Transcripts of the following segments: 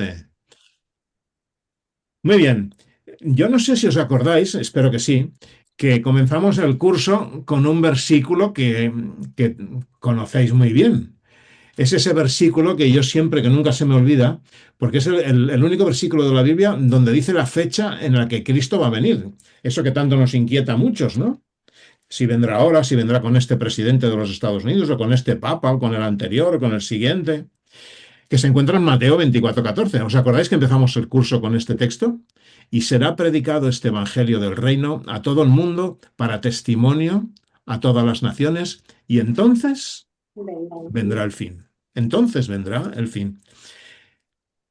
suerte. Muy bien. Yo no sé si os acordáis, espero que sí, que comenzamos el curso con un versículo que conocéis muy bien. Es ese versículo que yo siempre, que nunca se me olvida, porque es el único versículo de la Biblia donde dice la fecha en la que Cristo va a venir. Eso que tanto nos inquieta a muchos, ¿no? Si vendrá ahora, si vendrá con este presidente de los Estados Unidos, o con este papa, o con el anterior, o con el siguiente, que se encuentra en Mateo 24:14. ¿Os acordáis que empezamos el curso con este texto? Y será predicado este evangelio del reino a todo el mundo para testimonio a todas las naciones, y entonces vendrá el fin. Entonces vendrá el fin.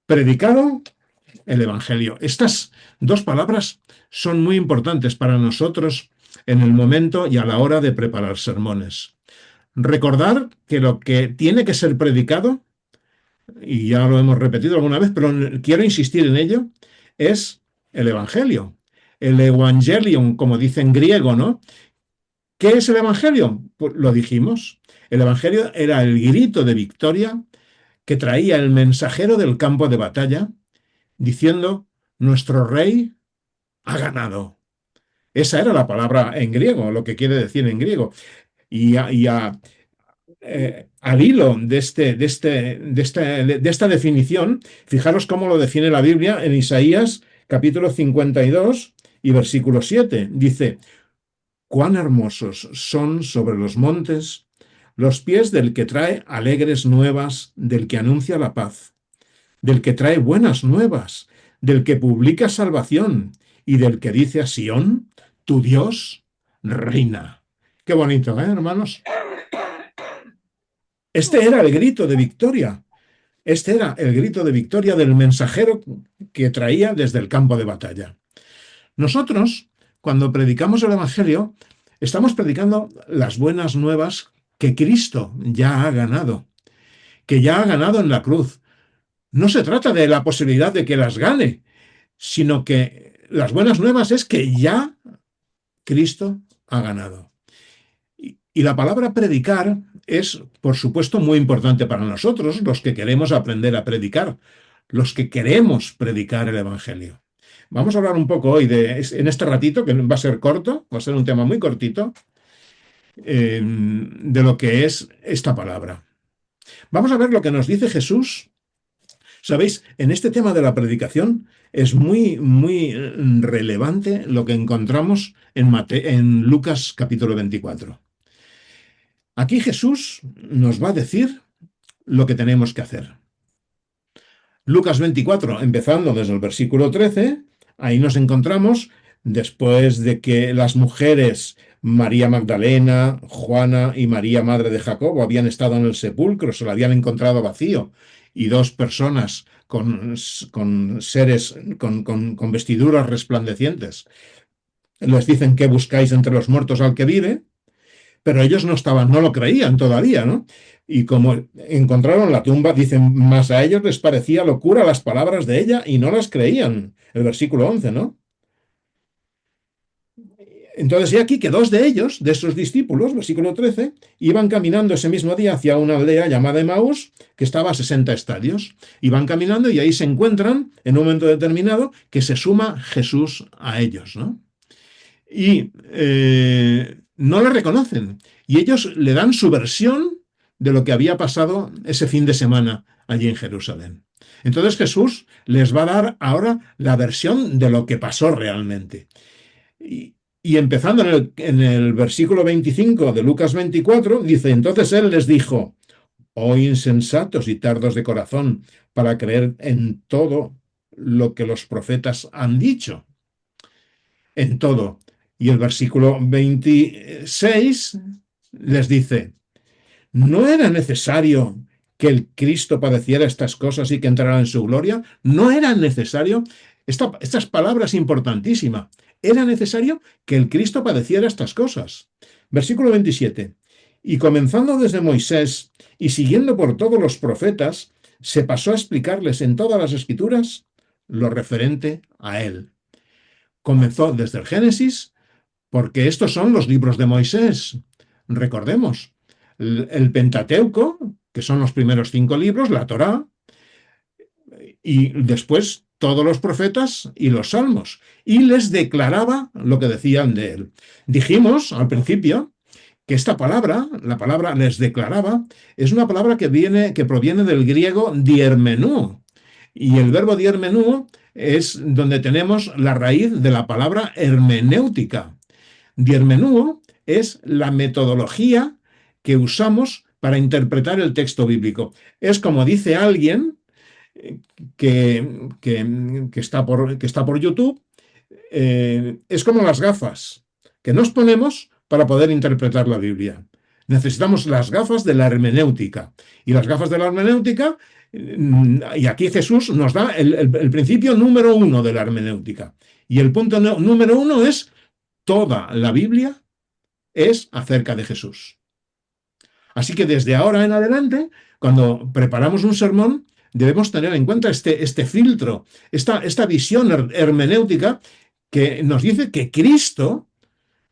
Predicado el evangelio. Estas dos palabras son muy importantes para nosotros en el momento y a la hora de preparar sermones. Recordar que lo que tiene que ser predicado, y ya lo hemos repetido alguna vez, pero quiero insistir en ello, es el Evangelio. El Evangelion, como dice en griego, ¿no? ¿Qué es el Evangelio? Pues lo dijimos. El Evangelio era el grito de victoria que traía el mensajero del campo de batalla diciendo, nuestro rey ha ganado. Esa era la palabra en griego, lo que quiere decir en griego. Al hilo de esta definición, fijaros cómo lo define la Biblia en Isaías capítulo 52 y versículo 7. Dice, cuán hermosos son sobre los montes los pies del que trae alegres nuevas, del que anuncia la paz, del que trae buenas nuevas, del que publica salvación y del que dice a Sión, tu Dios reina. Qué bonito, ¿eh, hermanos? Este era el grito de victoria. Este era el grito de victoria del mensajero que traía desde el campo de batalla. Nosotros, cuando predicamos el Evangelio, estamos predicando las buenas nuevas que Cristo ya ha ganado, que ya ha ganado en la cruz. No se trata de la posibilidad de que las gane, sino que las buenas nuevas es que ya Cristo ha ganado. Y la palabra predicar es, por supuesto, muy importante para nosotros, los que queremos aprender a predicar, los que queremos predicar el Evangelio. Vamos a hablar un poco hoy en este ratito, que va a ser corto, va a ser un tema muy cortito, de lo que es esta palabra. Vamos a ver lo que nos dice Jesús. Sabéis, en este tema de la predicación es muy relevante lo que encontramos en Lucas capítulo 24. Aquí Jesús nos va a decir lo que tenemos que hacer. Lucas 24, empezando desde el versículo 13, ahí nos encontramos, después de que las mujeres María Magdalena, Juana y María, madre de Jacobo, habían estado en el sepulcro, se lo habían encontrado vacío, y dos personas con seres, con vestiduras resplandecientes, les dicen que buscáis entre los muertos al que vive, pero ellos no lo creían todavía, ¿no? Y como encontraron la tumba, dicen, más a ellos les parecía locura las palabras de ella y no las creían. El versículo 11, ¿no? Entonces, he aquí que dos de ellos, de esos discípulos, versículo 13, iban caminando ese mismo día hacia una aldea llamada Emaús, que estaba a 60 estadios. Iban caminando y ahí se encuentran, en un momento determinado, que se suma Jesús a ellos, ¿no? Y no le reconocen. Y ellos le dan su versión de lo que había pasado ese fin de semana allí en Jerusalén. Entonces Jesús les va a dar ahora la versión de lo que pasó realmente. Y empezando en el versículo 25 de Lucas 24, dice, entonces él les dijo, oh insensatos y tardos de corazón, para creer en todo lo que los profetas han dicho. En todo. Y el versículo 26 les dice, ¿no era necesario que el Cristo padeciera estas cosas y que entrara en su gloria? ¿No era necesario? Estas palabras importantísimas. Era necesario que el Cristo padeciera estas cosas. Versículo 27. Y comenzando desde Moisés y siguiendo por todos los profetas, se pasó a explicarles en todas las escrituras lo referente a él. Comenzó desde el Génesis, porque estos son los libros de Moisés. Recordemos, el Pentateuco, que son los primeros 5 libros, la Torá, y después todos los profetas y los salmos, y les declaraba lo que decían de él. Dijimos al principio que esta palabra, la palabra les declaraba, es una palabra que proviene del griego diermenú, y el verbo diermenú es donde tenemos la raíz de la palabra hermenéutica. Diermenú es la metodología que usamos para interpretar el texto bíblico. Es como dice alguien que está por YouTube, es como las gafas que nos ponemos para poder interpretar la Biblia. Necesitamos las gafas de la hermenéutica. Y las gafas de la hermenéutica, y aquí Jesús nos da el principio número uno de la hermenéutica. Y el punto número uno es: toda la Biblia es acerca de Jesús. Así que desde ahora en adelante, cuando preparamos un sermón, debemos tener en cuenta este filtro, esta visión hermenéutica que nos dice que Cristo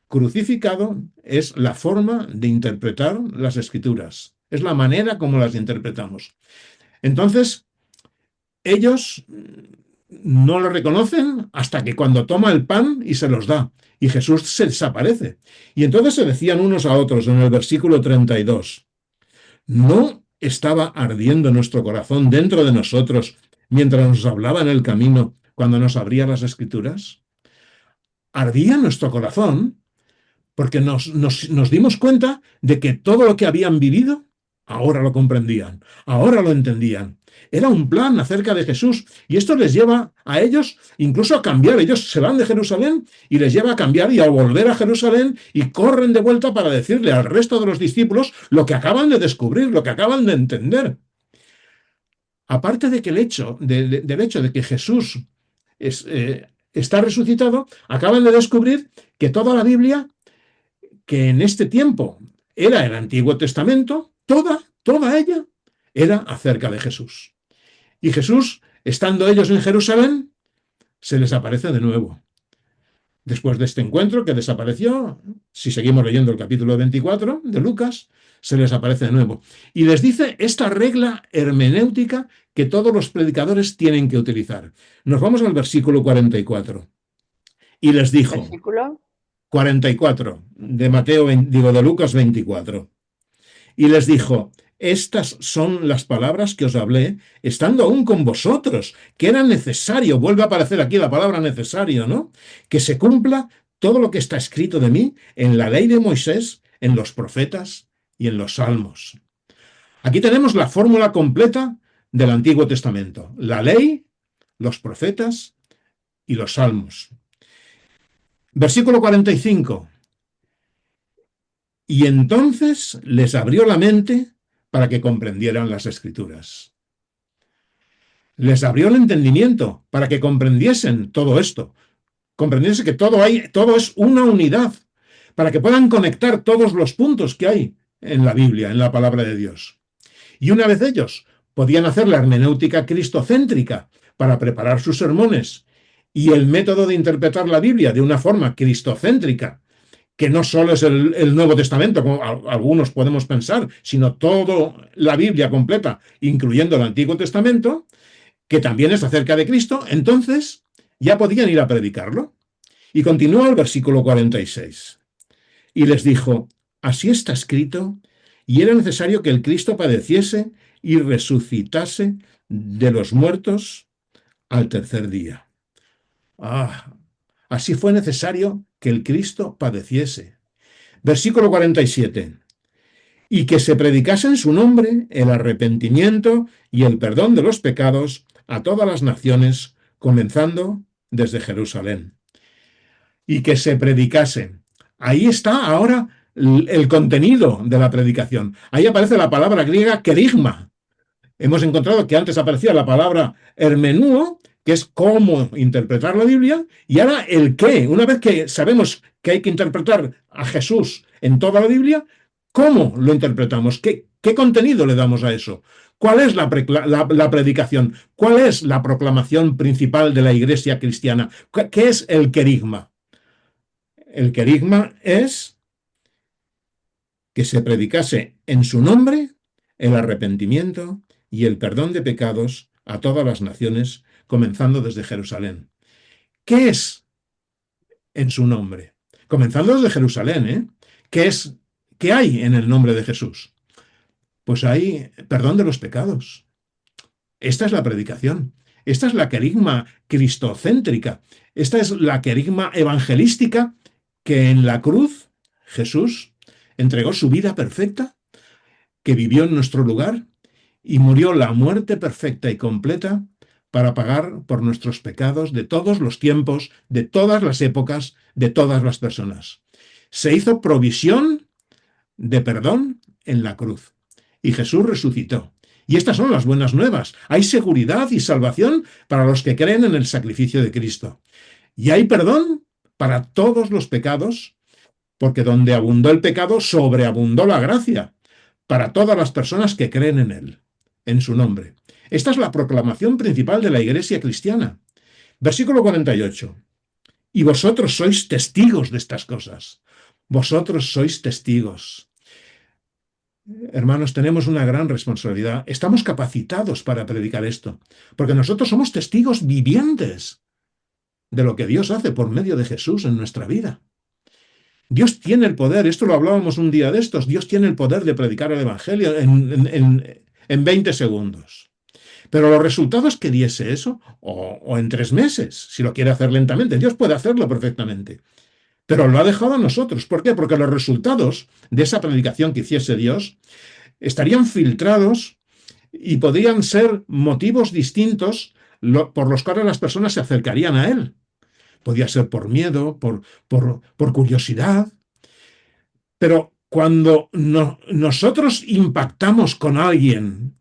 crucificado es la forma de interpretar las Escrituras, es la manera como las interpretamos. Entonces, ellos no lo reconocen hasta que cuando toma el pan y se los da, y Jesús se desaparece. Y entonces se decían unos a otros en el versículo 32, ¿no estaba ardiendo nuestro corazón dentro de nosotros mientras nos hablaba en el camino cuando nos abría las Escrituras? Ardía nuestro corazón porque nos dimos cuenta de que todo lo que habían vivido, ahora lo comprendían, ahora lo entendían. Era un plan acerca de Jesús, y esto les lleva a ellos incluso a cambiar. Ellos se van de Jerusalén y les lleva a cambiar y a volver a Jerusalén, y corren de vuelta para decirle al resto de los discípulos lo que acaban de descubrir, lo que acaban de entender. Aparte de que del hecho de que Jesús está resucitado, acaban de descubrir que toda la Biblia, que en este tiempo era el Antiguo Testamento, toda ella era acerca de Jesús. Y Jesús, estando ellos en Jerusalén, se les aparece de nuevo. Después de este encuentro que desapareció, si seguimos leyendo el capítulo 24 de Lucas, se les aparece de nuevo. Y les dice esta regla hermenéutica que todos los predicadores tienen que utilizar. Nos vamos al versículo 44. Y les dijo, ¿Versículo? 44, de Lucas 24. Y les dijo, estas son las palabras que os hablé, estando aún con vosotros, que era necesario, vuelve a aparecer aquí la palabra necesario, ¿no? Que se cumpla todo lo que está escrito de mí en la ley de Moisés, en los profetas y en los salmos. Aquí tenemos la fórmula completa del Antiguo Testamento: la ley, los profetas y los salmos. Versículo 45. Y entonces les abrió la mente para que comprendieran las Escrituras. Les abrió el entendimiento para que comprendiesen todo esto, comprendiesen que todo es una unidad, para que puedan conectar todos los puntos que hay en la Biblia, en la palabra de Dios. Y una vez ellos podían hacer la hermenéutica cristocéntrica para preparar sus sermones y el método de interpretar la Biblia de una forma cristocéntrica, que no solo es el Nuevo Testamento, como algunos podemos pensar, sino toda la Biblia completa, incluyendo el Antiguo Testamento, que también es acerca de Cristo, entonces ya podían ir a predicarlo. Y continúa el versículo 46. Y les dijo, así está escrito, y era necesario que el Cristo padeciese y resucitase de los muertos al tercer día. Así fue necesario que el Cristo padeciese. Versículo 47. Y que se predicase en su nombre el arrepentimiento y el perdón de los pecados a todas las naciones, comenzando desde Jerusalén. Y que se predicase. Ahí está ahora el contenido de la predicación. Ahí aparece la palabra griega kerigma. Hemos encontrado que antes aparecía la palabra hermenúo, que es cómo interpretar la Biblia, y ahora el qué. Una vez que sabemos que hay que interpretar a Jesús en toda la Biblia, ¿cómo lo interpretamos? ¿Qué contenido le damos a eso? ¿Cuál es la predicación? ¿Cuál es la proclamación principal de la Iglesia cristiana? ¿Qué es el querigma? El querigma es que se predicase en su nombre el arrepentimiento y el perdón de pecados a todas las naciones, comenzando desde Jerusalén. ¿Qué es en su nombre? Comenzando desde Jerusalén, ¿eh? ¿Qué hay en el nombre de Jesús? Pues hay perdón de los pecados. Esta es la predicación. Esta es la querigma cristocéntrica. Esta es la querigma evangelística que en la cruz Jesús entregó su vida perfecta, que vivió en nuestro lugar y murió la muerte perfecta y completa para pagar por nuestros pecados de todos los tiempos, de todas las épocas, de todas las personas. Se hizo provisión de perdón en la cruz y Jesús resucitó. Y estas son las buenas nuevas. Hay seguridad y salvación para los que creen en el sacrificio de Cristo. Y hay perdón para todos los pecados, porque donde abundó el pecado, sobreabundó la gracia para todas las personas que creen en él, en su nombre. Esta es la proclamación principal de la Iglesia cristiana. Versículo 48. Y vosotros sois testigos de estas cosas. Vosotros sois testigos. Hermanos, tenemos una gran responsabilidad. Estamos capacitados para predicar esto, porque nosotros somos testigos vivientes de lo que Dios hace por medio de Jesús en nuestra vida. Dios tiene el poder, esto lo hablábamos un día de estos, Dios tiene el poder de predicar el Evangelio en 20 segundos. Pero los resultados que diese eso, o en 3 meses, si lo quiere hacer lentamente, Dios puede hacerlo perfectamente. Pero lo ha dejado a nosotros. ¿Por qué? Porque los resultados de esa predicación que hiciese Dios estarían filtrados y podrían ser motivos distintos por los cuales las personas se acercarían a Él. Podía ser por miedo, por curiosidad. Pero cuando nosotros impactamos con alguien,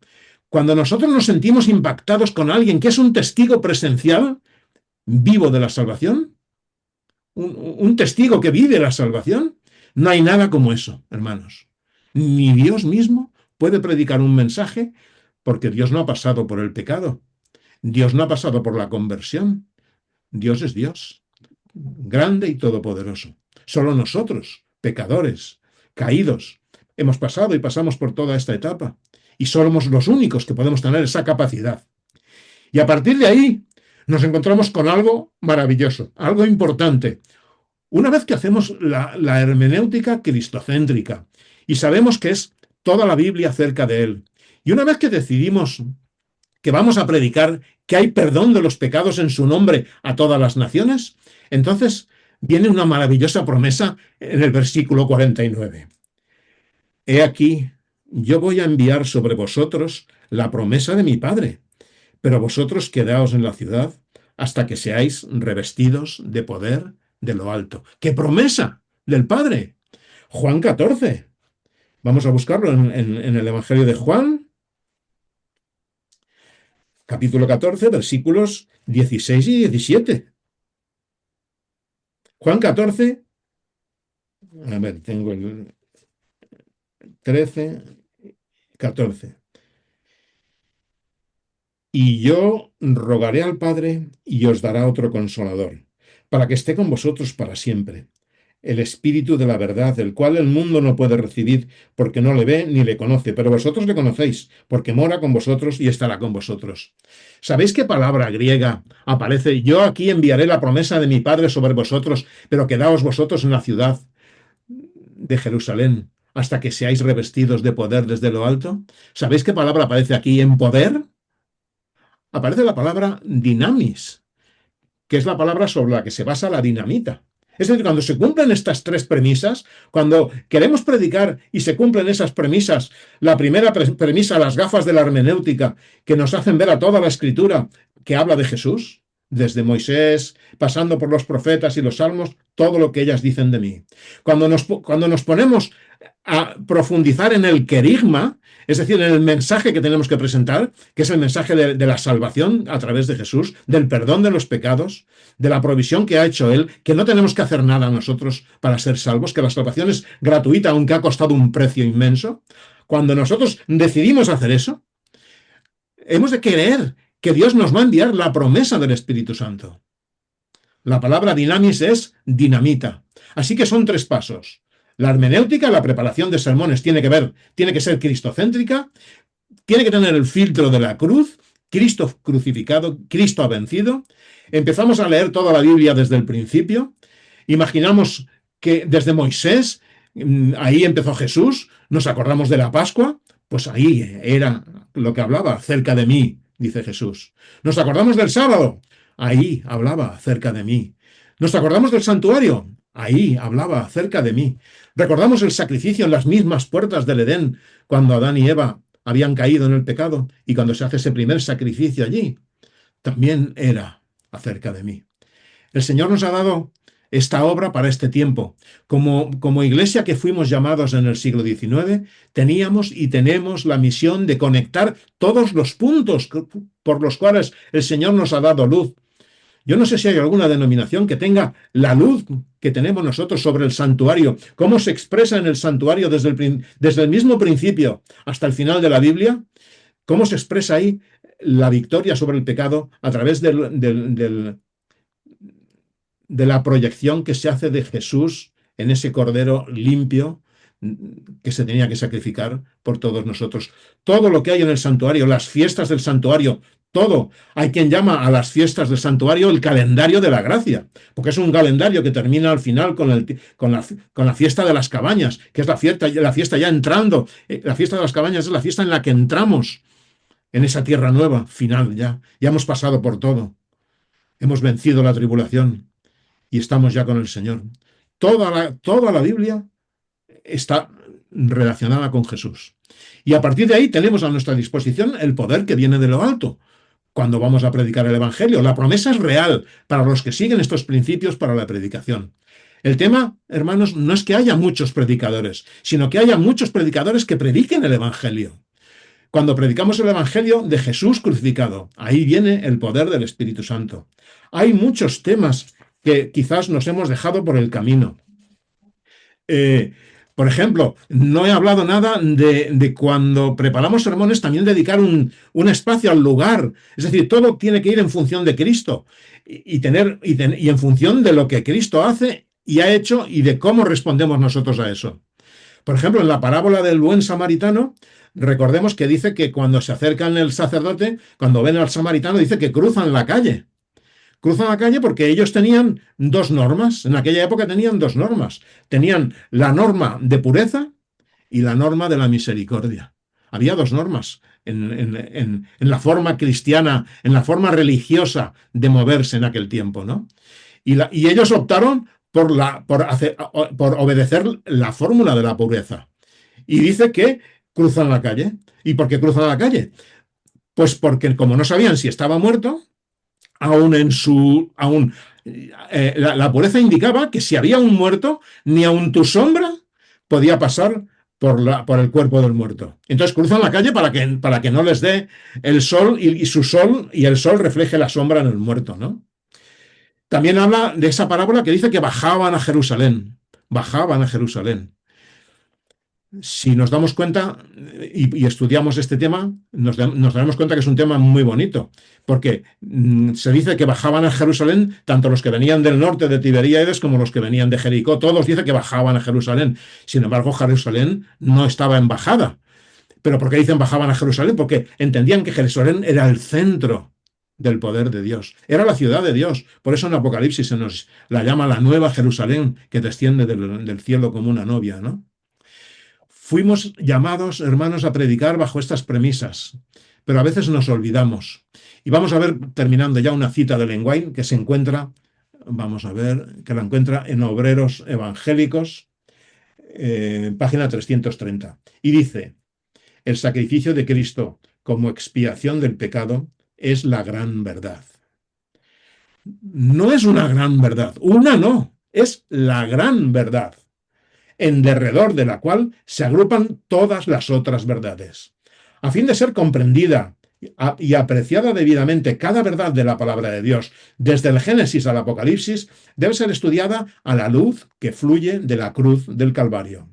cuando nosotros nos sentimos impactados con alguien que es un testigo presencial, vivo de la salvación, un testigo que vive la salvación, no hay nada como eso, hermanos. Ni Dios mismo puede predicar un mensaje porque Dios no ha pasado por el pecado. Dios no ha pasado por la conversión. Dios es Dios, grande y todopoderoso. Solo nosotros, pecadores, caídos, hemos pasado y pasamos por toda esta etapa. Y somos los únicos que podemos tener esa capacidad. Y a partir de ahí nos encontramos con algo maravilloso, algo importante. Una vez que hacemos la hermenéutica cristocéntrica y sabemos que es toda la Biblia acerca de Él, y una vez que decidimos que vamos a predicar que hay perdón de los pecados en su nombre a todas las naciones, entonces viene una maravillosa promesa en el versículo 49. He aquí, yo voy a enviar sobre vosotros la promesa de mi Padre, pero vosotros quedaos en la ciudad hasta que seáis revestidos de poder de lo alto. ¡Qué promesa del Padre! Juan 14. Vamos a buscarlo en el Evangelio de Juan, capítulo 14, versículos 16 y 17. Juan 14, a ver, tengo el 13, 14. Y yo rogaré al Padre y os dará otro consolador, para que esté con vosotros para siempre. El Espíritu de la verdad, el cual el mundo no puede recibir porque no le ve ni le conoce, pero vosotros le conocéis, porque mora con vosotros y estará con vosotros. ¿Sabéis qué palabra griega aparece? Yo aquí enviaré la promesa de mi Padre sobre vosotros, pero quedaos vosotros en la ciudad de Jerusalén hasta que seáis revestidos de poder desde lo alto. ¿Sabéis qué palabra aparece aquí en poder? Aparece la palabra dinamis, que es la palabra sobre la que se basa la dinamita. Es decir, cuando se cumplen estas 3 premisas, cuando queremos predicar y se cumplen esas premisas, la primera premisa, las gafas de la hermenéutica, que nos hacen ver a toda la escritura que habla de Jesús, desde Moisés, pasando por los profetas y los salmos, todo lo que ellas dicen de mí. Cuando nos ponemos a profundizar en el querigma, es decir, en el mensaje que tenemos que presentar, que es el mensaje de la salvación a través de Jesús, del perdón de los pecados, de la provisión que ha hecho Él, que no tenemos que hacer nada nosotros para ser salvos, que la salvación es gratuita, aunque ha costado un precio inmenso. Cuando nosotros decidimos hacer eso, hemos de creer que Dios nos va a enviar la promesa del Espíritu Santo. La palabra dinamis es dinamita. Así que son 3 pasos. La hermenéutica, la preparación de sermones, tiene que ser cristocéntrica, tiene que tener el filtro de la cruz Cristo crucificado, Cristo ha vencido. Empezamos a leer toda la Biblia desde el principio. Imaginamos que desde Moisés, ahí empezó Jesús, nos acordamos de la Pascua, pues ahí era lo que hablaba acerca de mí, dice Jesús. Nos acordamos del sábado, ahí hablaba acerca de mí. Nos acordamos del santuario, ahí hablaba acerca de mí. Recordamos el sacrificio en las mismas puertas del Edén, cuando Adán y Eva habían caído en el pecado, y cuando se hace ese primer sacrificio allí, también era acerca de mí. El Señor nos ha dado esta obra para este tiempo. Como iglesia que fuimos llamados en el siglo XIX, teníamos y tenemos la misión de conectar todos los puntos por los cuales el Señor nos ha dado luz. Yo no sé si hay alguna denominación que tenga la luz que tenemos nosotros sobre el santuario, cómo se expresa en el santuario desde el mismo principio hasta el final de la Biblia, cómo se expresa ahí la victoria sobre el pecado a través de la proyección que se hace de Jesús en ese cordero limpio que se tenía que sacrificar por todos nosotros. Todo lo que hay en el santuario, las fiestas del santuario, todo. Hay quien llama a las fiestas del santuario el calendario de la gracia, porque es un calendario que termina al final con la fiesta de las cabañas, que es la fiesta ya entrando. La fiesta de las cabañas es la fiesta en la que entramos en esa tierra nueva, final ya. Ya hemos pasado por todo. Hemos vencido la tribulación y estamos ya con el Señor. Toda la Biblia está relacionada con Jesús. Y a partir de ahí tenemos a nuestra disposición el poder que viene de lo alto cuando vamos a predicar el Evangelio. La promesa es real para los que siguen estos principios para la predicación. El tema, hermanos, no es que haya muchos predicadores, sino que haya muchos predicadores que prediquen el Evangelio. Cuando predicamos el Evangelio de Jesús crucificado, ahí viene el poder del Espíritu Santo. Hay muchos temas que quizás nos hemos dejado por el camino. Por ejemplo, no he hablado nada de cuando preparamos sermones, también dedicar un espacio al lugar. Es decir, todo tiene que ir en función de Cristo y en función de lo que Cristo hace y ha hecho y de cómo respondemos nosotros a eso. Por ejemplo, en la parábola del buen samaritano, recordemos que dice que cuando se acercan el sacerdote, cuando ven al samaritano, dice que cruzan la calle. Cruzan la calle porque ellos tenían dos normas. En aquella época tenían dos normas. Tenían la norma de pureza y la norma de la misericordia. Había dos normas en la forma cristiana, en la forma religiosa de moverse en aquel tiempo, ¿no? Y ellos optaron por obedecer la fórmula de la pureza. Y dice que cruzan la calle. ¿Y por qué cruzan la calle? Pues porque como no sabían si estaba muerto, la pureza indicaba que si había un muerto, ni aun tu sombra podía pasar por el cuerpo del muerto. Entonces cruzan la calle para que no les dé el sol y su sol y el sol refleje la sombra en el muerto, ¿no? También habla de esa parábola que dice que bajaban a Jerusalén. Bajaban a Jerusalén. Si nos damos cuenta y estudiamos este tema, nos daremos cuenta que es un tema muy bonito, porque se dice que bajaban a Jerusalén tanto los que venían del norte de Tiberíades como los que venían de Jericó. Todos dicen que bajaban a Jerusalén. Sin embargo, Jerusalén no estaba en bajada. ¿Pero por qué dicen bajaban a Jerusalén? Porque entendían que Jerusalén era el centro del poder de Dios. Era la ciudad de Dios. Por eso en Apocalipsis se nos la llama la nueva Jerusalén, que desciende del cielo como una novia, ¿no? Fuimos llamados, hermanos, a predicar bajo estas premisas, pero a veces nos olvidamos. Y vamos a ver, terminando ya, una cita de Lenguain que se encuentra, vamos a ver, que la encuentra en Obreros Evangélicos, página 330. Y dice: el sacrificio de Cristo como expiación del pecado es la gran verdad. No es una gran verdad, una no, es la gran verdad, en derredor de la cual se agrupan todas las otras verdades. A fin de ser comprendida y apreciada debidamente cada verdad de la palabra de Dios, desde el Génesis al Apocalipsis, debe ser estudiada a la luz que fluye de la cruz del Calvario.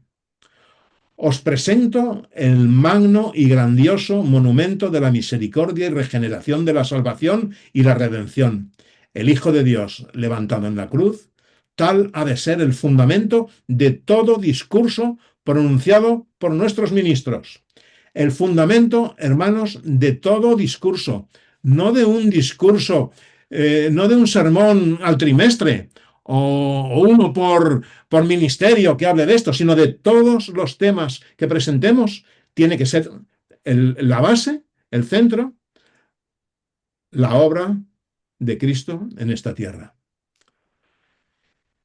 Os presento el magno y grandioso monumento de la misericordia y regeneración de la salvación y la redención. El Hijo de Dios levantado en la cruz. Tal ha de ser el fundamento de todo discurso pronunciado por nuestros ministros. El fundamento, hermanos, de todo discurso. no de un discurso, no de un sermón al trimestre o uno por ministerio que hable de esto, sino de todos los temas que presentemos, tiene que ser la base, el centro, la obra de Cristo en esta tierra.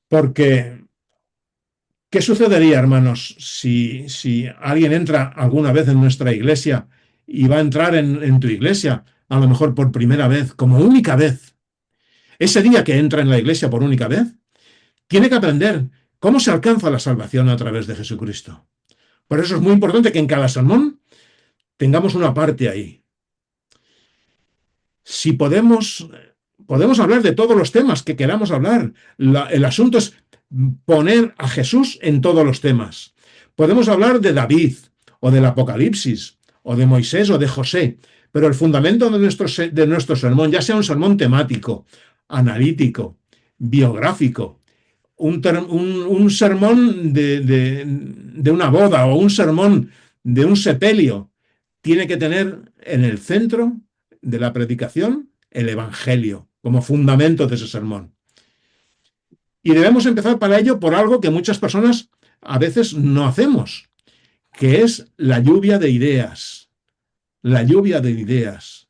Porque, ¿qué sucedería, hermanos, si alguien entra alguna vez en nuestra iglesia y va a entrar en tu iglesia, a lo mejor por primera vez, como única vez? Ese día que entra en la iglesia por única vez, tiene que aprender cómo se alcanza la salvación a través de Jesucristo. Por eso es muy importante que en cada sermón tengamos una parte ahí. Si podemos hablar de todos los temas que queramos hablar. El asunto es poner a Jesús en todos los temas. Podemos hablar de David o del Apocalipsis o de Moisés o de José, pero el fundamento de nuestro sermón, ya sea un sermón temático, analítico, biográfico, un sermón de una boda o un sermón de un sepelio, tiene que tener en el centro de la predicación el Evangelio como fundamento de ese sermón. Y debemos empezar para ello por algo que muchas personas a veces no hacemos, que es la lluvia de ideas. La lluvia de ideas.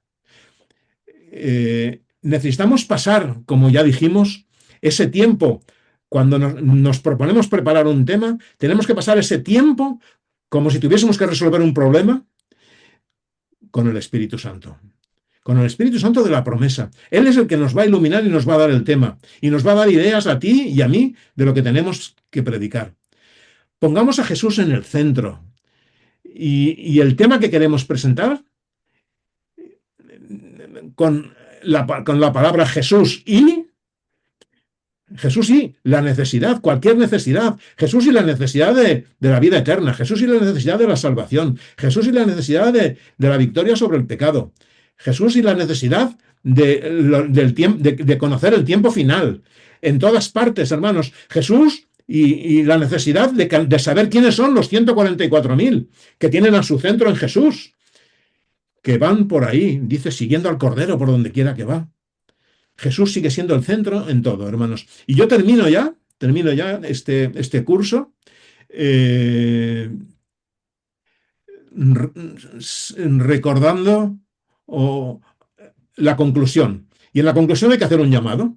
Necesitamos pasar, como ya dijimos, ese tiempo. Cuando nos proponemos preparar un tema, tenemos que pasar ese tiempo como si tuviésemos que resolver un problema con el Espíritu Santo. Con el Espíritu Santo de la promesa. Él es el que nos va a iluminar y nos va a dar el tema. Y nos va a dar ideas a ti y a mí de lo que tenemos que predicar. Pongamos a Jesús en el centro. Y el tema que queremos presentar con la palabra Jesús y la necesidad, cualquier necesidad. Jesús y la necesidad de la vida eterna. Jesús y la necesidad de la salvación. Jesús y la necesidad de la victoria sobre el pecado. Jesús y la necesidad de conocer el tiempo final. En todas partes, hermanos. Jesús y la necesidad de saber quiénes son los 144.000 que tienen a su centro en Jesús. Que van por ahí, dice, siguiendo al Cordero por donde quiera que va. Jesús sigue siendo el centro en todo, hermanos. Y yo termino ya este curso recordando la conclusión. Y en la conclusión hay que hacer un llamado.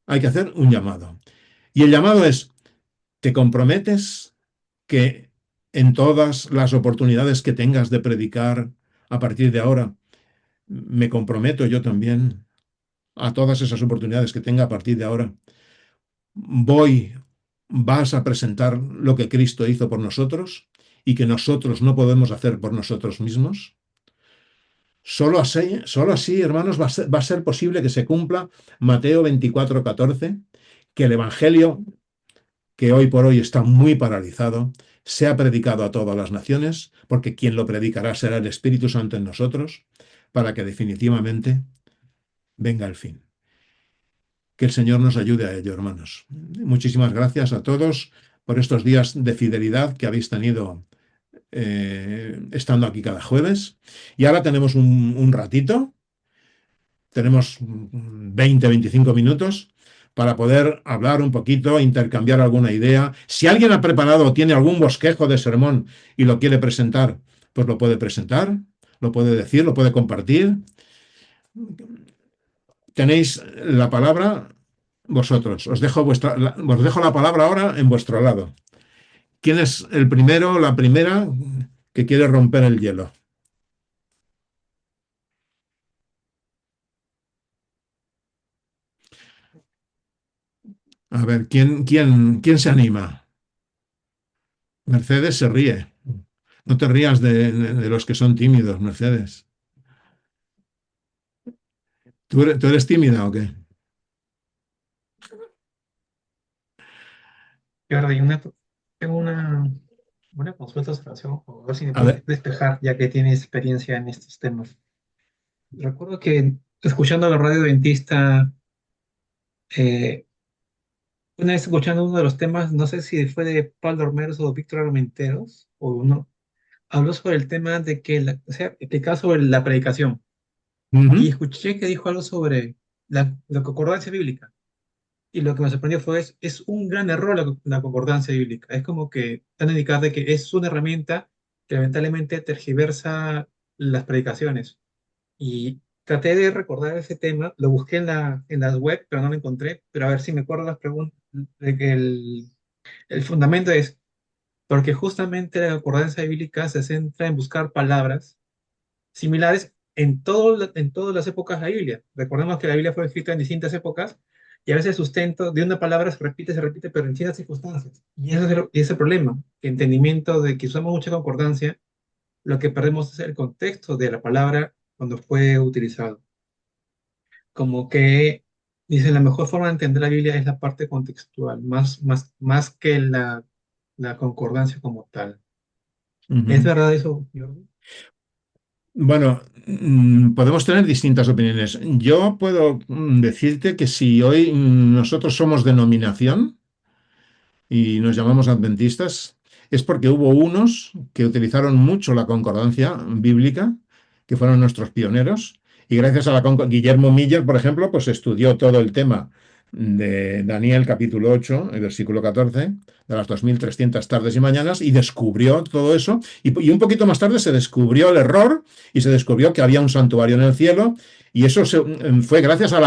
Hay que hacer un llamado. Y el llamado es, ¿te comprometes que en todas las oportunidades que tengas de predicar a partir de ahora, me comprometo yo también a todas esas oportunidades que tenga a partir de ahora, vas a presentar lo que Cristo hizo por nosotros y que nosotros no podemos hacer por nosotros mismos? Solo así, hermanos, va a ser posible que se cumpla Mateo 24:14, que el Evangelio, que hoy por hoy está muy paralizado, sea predicado a todas las naciones, porque quien lo predicará será el Espíritu Santo en nosotros, para que definitivamente venga el fin. Que el Señor nos ayude a ello, hermanos. Muchísimas gracias a todos por estos días de fidelidad que habéis tenido estando aquí cada jueves. Y ahora tenemos un ratito, tenemos 20-25 minutos para poder hablar un poquito, intercambiar alguna idea. Si alguien ha preparado o tiene algún bosquejo de sermón y lo quiere presentar, pues lo puede presentar, lo puede decir, lo puede compartir. Tenéis la palabra vosotros. Os dejo la palabra ahora en vuestro lado. ¿Quién es el primero o la primera que quiere romper el hielo? A ver, ¿quién se anima? Mercedes se ríe. No te rías de los que son tímidos, Mercedes. ¿Tú eres tímida o qué? Jordi, tengo una consulta sobre eso, o a ver si me A ver, puedes despejar, ya que tienes experiencia en estos temas. Recuerdo que escuchando la radio dentista, eh, una vez escuchando uno de los temas, no sé si fue de Pablo Armeros o Víctor Armenteros, o uno, habló sobre el tema de que, o sea, explicaba sobre la predicación. y Ujú, escuché que dijo algo sobre la concordancia bíblica. Y lo que me sorprendió fue, es un gran error la concordancia bíblica. Es como que dan a indicar de que es una herramienta que lamentablemente tergiversa las predicaciones. Y traté de recordar ese tema, lo busqué en las web, pero no lo encontré. Pero a ver si me acuerdo las preguntas, de que el fundamento es porque justamente la concordancia bíblica se centra en buscar palabras similares en todas las épocas de la Biblia. Recordemos que la Biblia fue escrita en distintas épocas y a veces el sustento de una palabra se repite, pero en distintas circunstancias. Y ese es el problema, que entendimiento de que usamos mucha concordancia, lo que perdemos es el contexto de la palabra cuando fue utilizado. Como que dicen, la mejor forma de entender la Biblia es la parte contextual, más que la concordancia como tal. ¿Es ujú. verdad eso, Jordi? Bueno, podemos tener distintas opiniones. Yo puedo decirte que si hoy nosotros somos denominación y nos llamamos adventistas, es porque hubo unos que utilizaron mucho la concordancia bíblica, que fueron nuestros pioneros, y gracias a Guillermo Miller, por ejemplo, pues estudió todo el tema de Daniel capítulo 8, el versículo 14, de las 2300 tardes y mañanas, y descubrió todo eso, y un poquito más tarde se descubrió el error y se descubrió que había un santuario en el cielo, y eso fue gracias a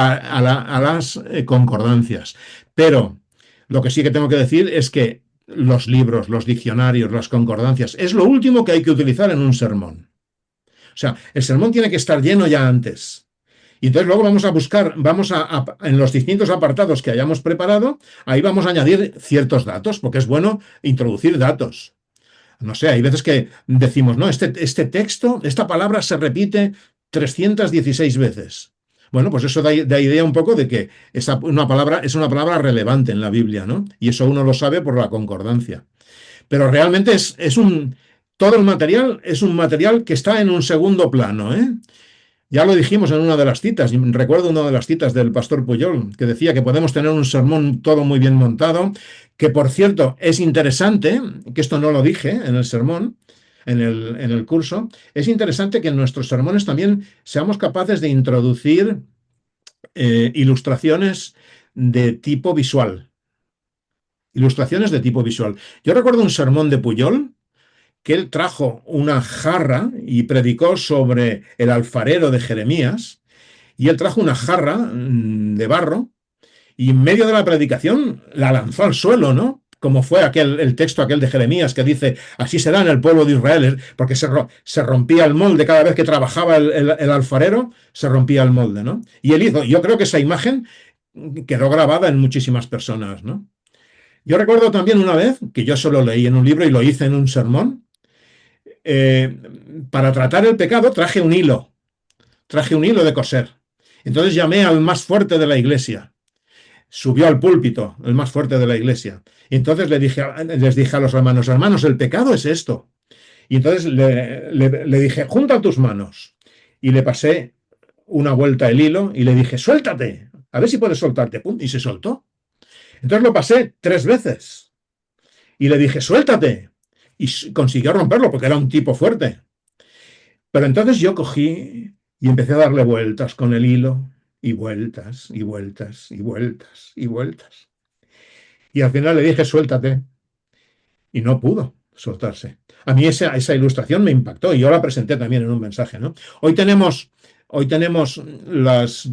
las concordancias. Pero lo que sí que tengo que decir es que los libros, los diccionarios, las concordancias, es lo último que hay que utilizar en un sermón. O sea, el sermón tiene que estar lleno ya antes. Y entonces luego vamos a buscar, en los distintos apartados que hayamos preparado, ahí vamos a añadir ciertos datos, porque es bueno introducir datos. No sé, hay veces que decimos, no, este texto, esta palabra se repite 316 veces. Bueno, pues eso da idea un poco de que es una palabra relevante en la Biblia, ¿no? Y eso uno lo sabe por la concordancia. Pero realmente todo el material es un material que está en un segundo plano, ¿eh? Ya lo dijimos en una de las citas, recuerdo una de las citas del pastor Puyol, que decía que podemos tener un sermón todo muy bien montado, que por cierto es interesante, que esto no lo dije en el sermón, en el curso, es interesante que en nuestros sermones también seamos capaces de introducir ilustraciones de tipo visual. Ilustraciones de tipo visual. Yo recuerdo un sermón de Puyol que él trajo una jarra y predicó sobre el alfarero de Jeremías, y él trajo una jarra de barro y en medio de la predicación la lanzó al suelo, ¿no? Como fue el texto aquel de Jeremías que dice, así será en el pueblo de Israel, porque se rompía el molde cada vez que trabajaba el alfarero, se rompía el molde, ¿no? Y él hizo, yo creo que esa imagen quedó grabada en muchísimas personas, ¿no? Yo recuerdo también una vez, que yo solo leí en un libro y lo hice en un sermón, eh, para tratar el pecado traje un hilo de coser. Entonces llamé al más fuerte de la iglesia, subió al púlpito, el más fuerte de la iglesia. Y entonces les dije a los hermanos, hermanos, el pecado es esto. Y entonces le dije, junta tus manos. Y le pasé una vuelta el hilo y le dije, suéltate, a ver si puedes soltarte. Pum, y se soltó. Entonces lo pasé 3 veces. Y le dije, suéltate. Y consiguió romperlo porque era un tipo fuerte. Pero entonces yo cogí y empecé a darle vueltas con el hilo, y vueltas, y vueltas, y vueltas, y vueltas. Y al final le dije, suéltate, y no pudo soltarse. A mí esa ilustración me impactó y yo la presenté también en un mensaje, ¿no? Hoy tenemos las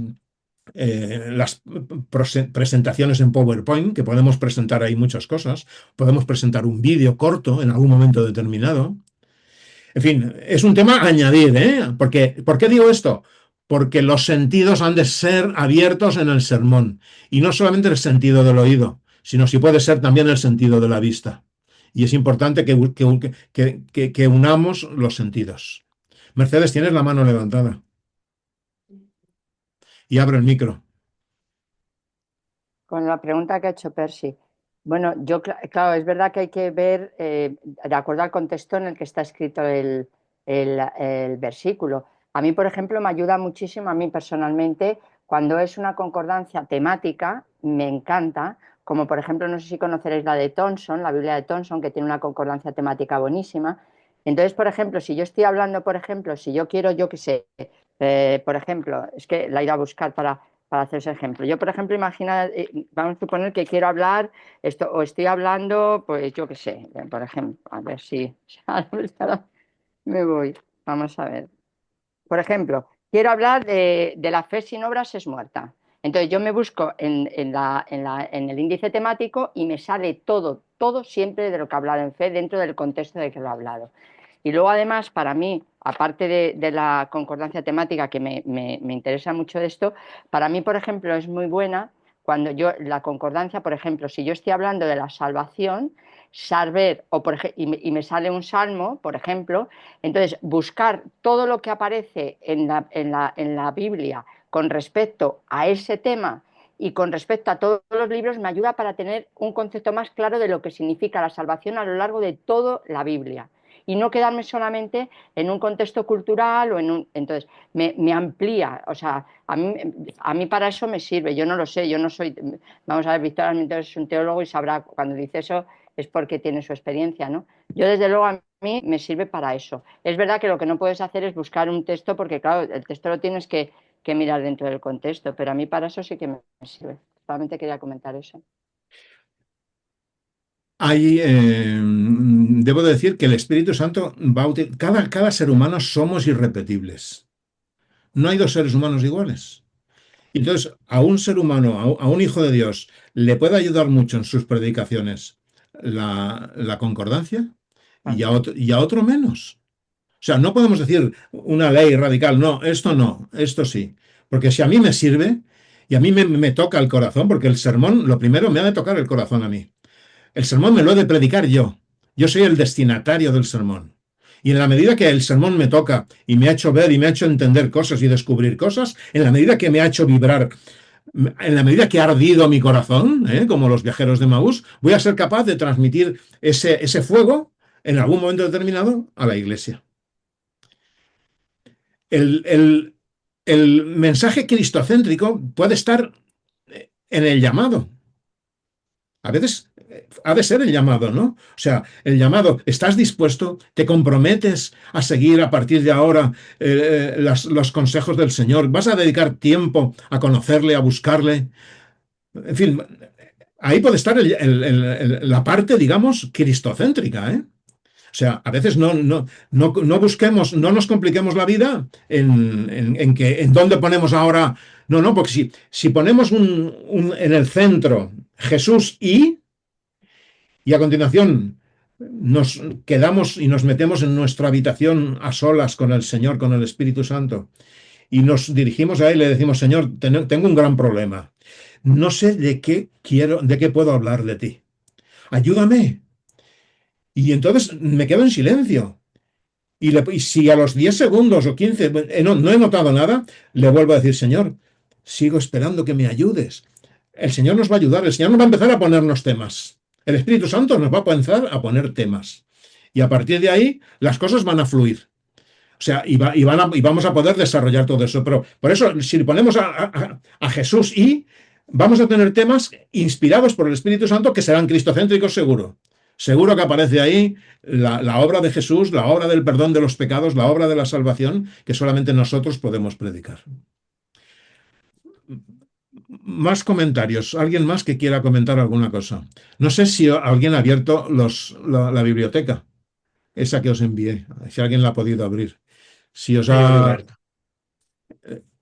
presentaciones en PowerPoint, que podemos presentar ahí muchas cosas. Podemos presentar un vídeo corto en algún momento determinado. En fin, es un tema a añadir, ¿eh? ¿Por qué digo esto? Porque los sentidos han de ser abiertos en el sermón. Y no solamente el sentido del oído, sino si puede ser también el sentido de la vista. Y es importante que unamos los sentidos. Mercedes, tienes la mano levantada. Y abre el micro. Con la pregunta que ha hecho Percy. Bueno, claro, es verdad que hay que ver de acuerdo al contexto en el que está escrito el versículo. A mí, por ejemplo, me ayuda muchísimo, a mí personalmente, cuando es una concordancia temática, me encanta, como por ejemplo, no sé si conoceréis la de Thompson, la Biblia de Thompson, que tiene una concordancia temática buenísima, Entonces, por ejemplo, si yo estoy hablando, por ejemplo, si yo quiero, yo qué sé, por ejemplo, es que la iré a buscar para hacer ese ejemplo. Yo, por ejemplo, imagina, vamos a suponer que quiero hablar esto, o estoy hablando, pues yo qué sé, por ejemplo, a ver si ahora me voy. Vamos a ver. Por ejemplo, quiero hablar de la fe sin obras es muerta. Entonces yo me busco en el índice temático y me sale todo, todo siempre de lo que he hablado en fe dentro del contexto de que lo he hablado. Y luego además, para mí, aparte de la concordancia temática, que me interesa mucho de esto, para mí, por ejemplo, es muy buena cuando yo, la concordancia, por ejemplo, si yo estoy hablando de la salvación, saber, y me sale un salmo, por ejemplo, entonces buscar todo lo que aparece en la Biblia con respecto a ese tema y con respecto a todos los libros me ayuda para tener un concepto más claro de lo que significa la salvación a lo largo de toda la Biblia y no quedarme solamente en un contexto cultural o en un... Entonces, me amplía, o sea, a mí para eso me sirve, yo no lo sé, yo no soy... Vamos a ver, Víctor Armento es un teólogo y sabrá, cuando dice eso es porque tiene su experiencia, ¿no? Yo, desde luego, a mí me sirve para eso. Es verdad que lo que no puedes hacer es buscar un texto, porque, claro, el texto lo tienes que mirar dentro del contexto, pero a mí para eso sí que me sirve. Solamente quería comentar eso. Debo decir que el Espíritu Santo cada ser humano somos irrepetibles. No hay dos seres humanos iguales. Y entonces, a un ser humano, a un hijo de Dios, le puede ayudar mucho en sus predicaciones la concordancia y a otro menos. O sea, no podemos decir una ley radical, no, esto sí. Porque si a mí me sirve y a mí me toca el corazón, porque el sermón, lo primero, me ha de tocar el corazón a mí. El sermón me lo he de predicar yo. Yo soy el destinatario del sermón. Y en la medida que el sermón me toca y me ha hecho ver y me ha hecho entender cosas y descubrir cosas, en la medida que me ha hecho vibrar, en la medida que ha ardido mi corazón, como los viajeros de Maús, voy a ser capaz de transmitir ese fuego en algún momento determinado a la iglesia. El, el, el mensaje cristocéntrico puede estar en el llamado. A veces ha de ser el llamado, ¿no? O sea, el llamado, ¿estás dispuesto? ¿Te comprometes a seguir a partir de ahora los consejos del Señor? ¿Vas a dedicar tiempo a conocerle, a buscarle? En fin, ahí puede estar la parte, digamos, cristocéntrica, ¿eh? O sea, a veces no busquemos, no nos compliquemos la vida en dónde ponemos ahora. No, porque si ponemos en el centro Jesús y a continuación nos quedamos y nos metemos en nuestra habitación a solas con el Señor, con el Espíritu Santo, y nos dirigimos a Él y le decimos, Señor, tengo un gran problema. No sé de qué puedo hablar de ti. Ayúdame. Y entonces me quedo en silencio. Y si a los 10 segundos o 15 no he notado nada, le vuelvo a decir, Señor, sigo esperando que me ayudes. El Señor nos va a ayudar, el Señor nos va a empezar a ponernos temas. El Espíritu Santo nos va a empezar a poner temas. Y a partir de ahí, las cosas van a fluir. O sea, y vamos a poder desarrollar todo eso. Pero por eso, si le ponemos a Jesús vamos a tener temas inspirados por el Espíritu Santo que serán cristocéntricos seguro. Seguro que aparece ahí la obra de Jesús, la obra del perdón de los pecados, la obra de la salvación, que solamente nosotros podemos predicar. Más comentarios. ¿Alguien más que quiera comentar alguna cosa? No sé si alguien ha abierto la biblioteca, esa que os envié, si alguien la ha podido abrir. Si os ha...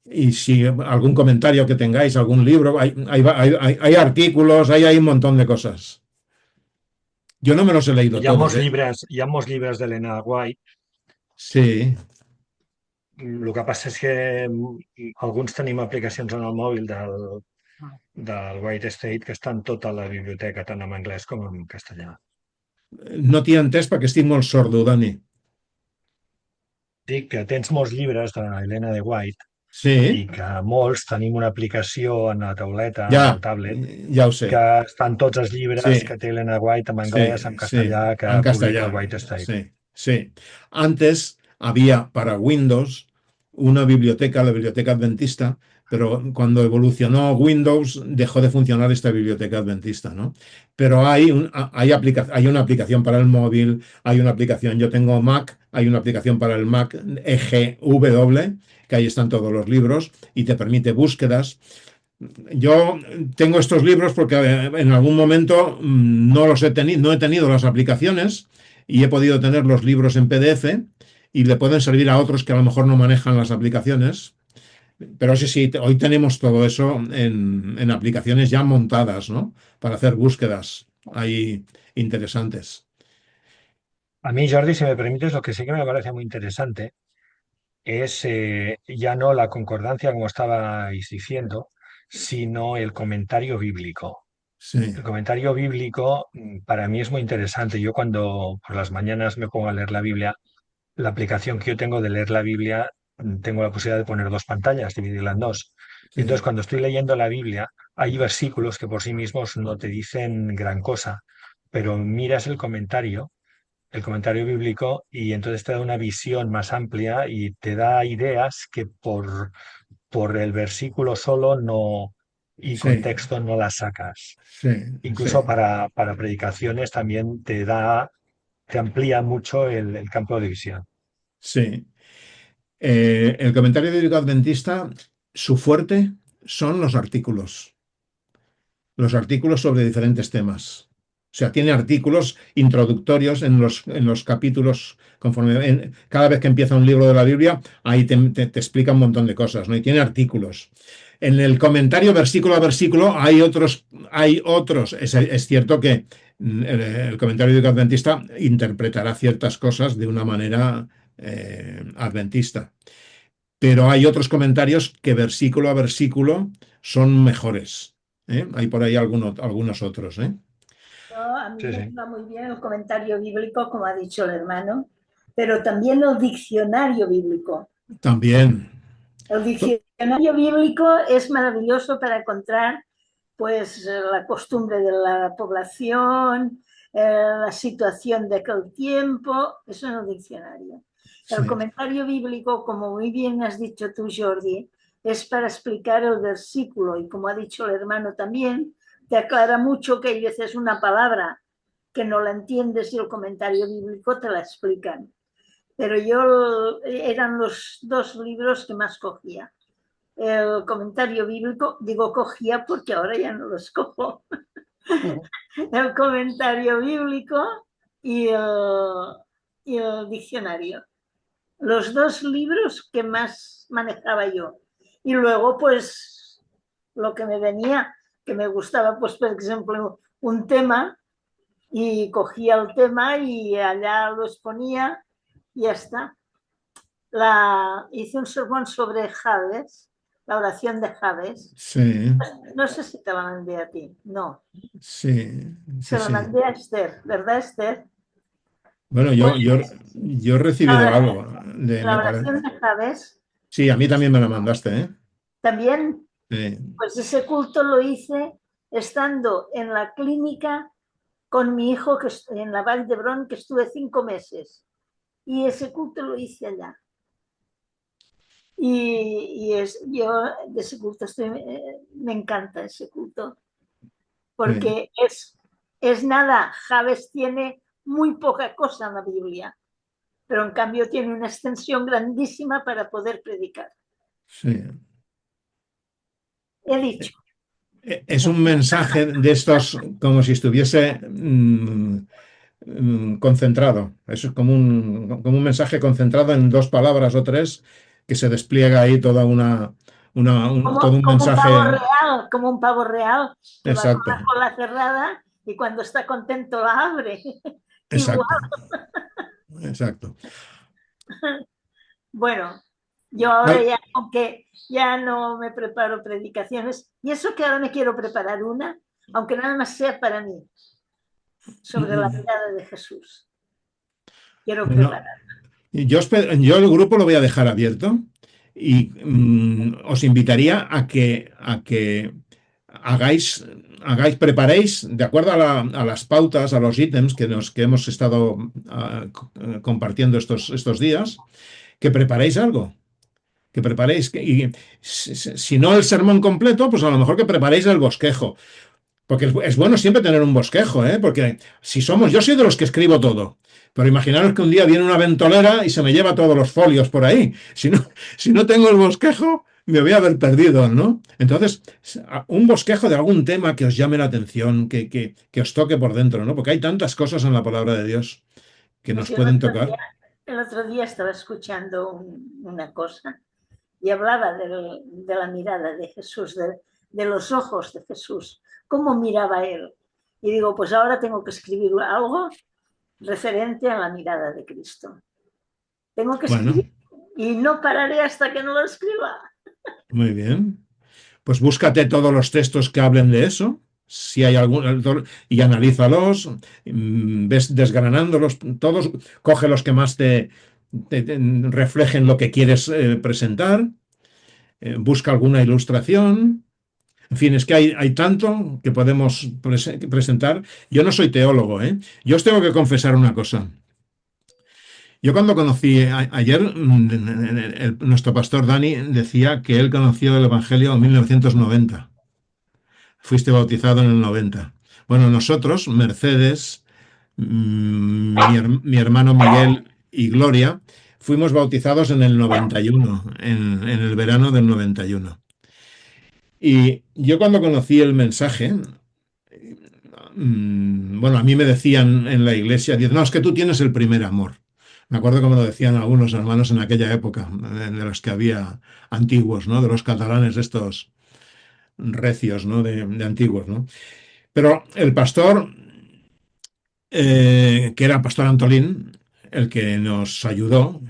Y si algún comentario que tengáis, algún libro, hay artículos, hay un montón de cosas. Yo no me los he leído todos. Hi ha molts llibres d'Helena White. Sí. El que passa és que alguns tenim aplicacions en el mòbil del White State que estan tota la biblioteca, tant en anglès com en castellà. No t'hi he entès perquè estic molt sordo, Dani. Dic que tens molts llibres d'Helena de White Sí. i que molts tenim una aplicació en la tauleta, Ja, en el tablet, ja ho sé. que estan tots els llibres Sí. que té Helena White en anglès, en castellà, que en publica castellà. el White State. Sí. Antes había para Windows una biblioteca, la biblioteca adventista, pero cuando evolucionó Windows dejó de funcionar esta biblioteca adventista, ¿no? Pero hay una aplicación para el móvil, hay una aplicación, yo tengo Mac, hay una aplicación para el Mac EGW, que ahí están todos los libros y te permite búsquedas. Yo tengo estos libros porque en algún momento no los he tenido, no he tenido las aplicaciones y he podido tener los libros en PDF y le pueden servir a otros que a lo mejor no manejan las aplicaciones. Pero sí, sí, hoy tenemos todo eso en aplicaciones ya montadas, ¿no? Para hacer búsquedas ahí interesantes. A mí, Jordi, si me permites, lo que sí que me parece muy interesante es ya no la concordancia, como estabais diciendo, sino el comentario bíblico. Sí, El comentario bíblico para mí es muy interesante. Yo cuando por las mañanas me pongo a leer la Biblia, la aplicación que yo tengo de leer la Biblia, tengo la posibilidad de poner dos pantallas, dividirla en dos. Y entonces sí, cuando estoy leyendo la Biblia, hay versículos que por sí mismos no te dicen gran cosa, pero miras el comentario bíblico, y entonces te da una visión más amplia y te da ideas que por el versículo solo no y sí, contexto no las sacas. sí, sí, Incluso para predicaciones también te amplía mucho el campo de visión. sí. El comentario bíblico adventista, su fuerte son los artículos sobre diferentes temas. O sea, tiene artículos introductorios en los capítulos, cada vez que empieza un libro de la Biblia, ahí te explica un montón de cosas, ¿no? Y tiene artículos. En el comentario versículo a versículo hay otros. Es cierto que el comentario bíblico adventista interpretará ciertas cosas de una manera adventista. Pero hay otros comentarios que versículo a versículo son mejores. ¿Eh? Hay por ahí algunos otros. ¿Eh? A mí Sí, me sí. va muy bien el comentario bíblico, como ha dicho el hermano, pero también el diccionario bíblico. También. El diccionario bíblico es maravilloso para encontrar pues la costumbre de la población, la situación de aquel tiempo, eso en el diccionario. El Sí, comentario bíblico, como muy bien has dicho tú, Jordi, es para explicar el versículo y como ha dicho el hermano también, te aclara mucho que hay veces una palabra que no la entiendes y el comentario bíblico te la explican. Pero yo eran los dos libros que más cogía. El comentario bíblico, digo cogía porque ahora ya no los cojo. El comentario bíblico y el diccionario. Los dos libros que más manejaba yo. Y luego, pues, lo que me venía, que me gustaba, pues, por ejemplo, un tema, y cogía el tema y allá lo exponía y ya está. Hice un sermón sobre Jabes, la oración de Jabes. sí, No sé si te la mandé a ti, no. sí, sí, Se la sí. mandé a Esther, ¿verdad, Esther? Bueno, Pues yo he la recibido oración, algo, la me parece. oración de Jabes Sí, a mí también me lo mandaste, ¿eh? también, Sí, pues ese culto lo hice estando en la clínica con mi hijo que en la Vall d'Hebron, que estuve 5 meses. Y ese culto lo hice allá. Yo de ese culto me encanta ese culto, sí, porque es nada, Javes tiene muy poca cosa en la Biblia, pero en cambio tiene una extensión grandísima para poder predicar. sí. He dicho. Es un mensaje de estos como si estuviese concentrado. Es como un mensaje concentrado en dos palabras o tres que se despliega ahí toda todo un mensaje Como un pavo real que va con exacto, la cola cerrada y cuando está contento la abre. Igual. exacto, exacto. Bueno, yo ahora Vale. ya, aunque ya no me preparo predicaciones, y eso que ahora me quiero preparar una, aunque nada más sea para mí, sobre la mirada de Jesús. Quiero Bueno, preparar. yo el grupo lo voy a dejar abierto y os invitaría a que preparéis, de acuerdo a las pautas, a los ítems que hemos estado compartiendo estos días, que preparéis algo. que preparéis, y si no el sermón completo, pues a lo mejor que preparéis el bosquejo. Porque es bueno siempre tener un bosquejo, ¿eh? Porque si somos, yo soy de los que escribo todo, pero imaginaros que un día viene una ventolera y se me lleva todos los folios por ahí. Si no tengo el bosquejo, me voy a haber perdido, ¿no? Entonces, un bosquejo de algún tema que os llame la atención, que os toque por dentro, ¿no? Porque hay tantas cosas en la palabra de Dios que Pues nos yo pueden tocar. el otro día estaba escuchando una cosa y hablaba de la mirada de Jesús, de los ojos de Jesús, cómo miraba él. Y digo, pues ahora tengo que escribir algo referente a la mirada de Cristo. Tengo que Bueno, escribir y no pararé hasta que no lo escriba. muy bien. Pues búscate todos los textos que hablen de eso, si hay algún, y analízalos, ves desgranándolos, todos, coge los que más te reflejen lo que quieres presentar, busca alguna ilustración. En fin, es que hay tanto que podemos presentar. Yo no soy teólogo, ¿eh? Yo os tengo que confesar una cosa. Yo cuando conocí ayer, nuestro pastor Dani decía que él conoció el Evangelio en 1990. Fuiste bautizado en el 90. Bueno, nosotros, Mercedes, mi hermano Miguel y Gloria, fuimos bautizados en el 91, en el verano del 91. Y yo cuando conocí el mensaje, bueno, a mí me decían en la iglesia, dicen, no, es que tú tienes el primer amor. Me acuerdo como lo decían algunos hermanos en aquella época, de los que había antiguos, ¿no? De los catalanes estos recios, ¿no? De antiguos, ¿no? Pero el pastor, que era Pastor Antolín, el que nos ayudó,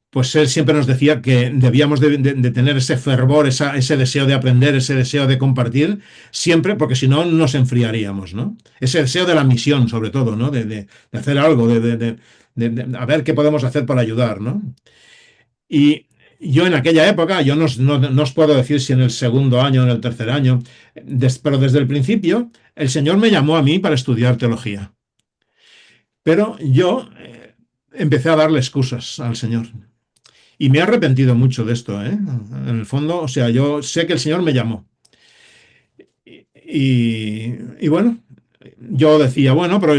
pues él siempre nos decía que debíamos de tener ese fervor, ese deseo de aprender, ese deseo de compartir, siempre, porque si no nos enfriaríamos, ¿no? Ese deseo de la misión, sobre todo, ¿no? De hacer algo, a ver qué podemos hacer para ayudar, ¿no? Y yo en aquella época, yo no os puedo decir si en el segundo año o en el tercer año, pero desde el principio, el Señor me llamó a mí para estudiar teología. Pero yo empecé a darle excusas al Señor. Y me he arrepentido mucho de esto, ¿eh? En el fondo, o sea, yo sé que el Señor me llamó. Y bueno, yo decía, bueno, pero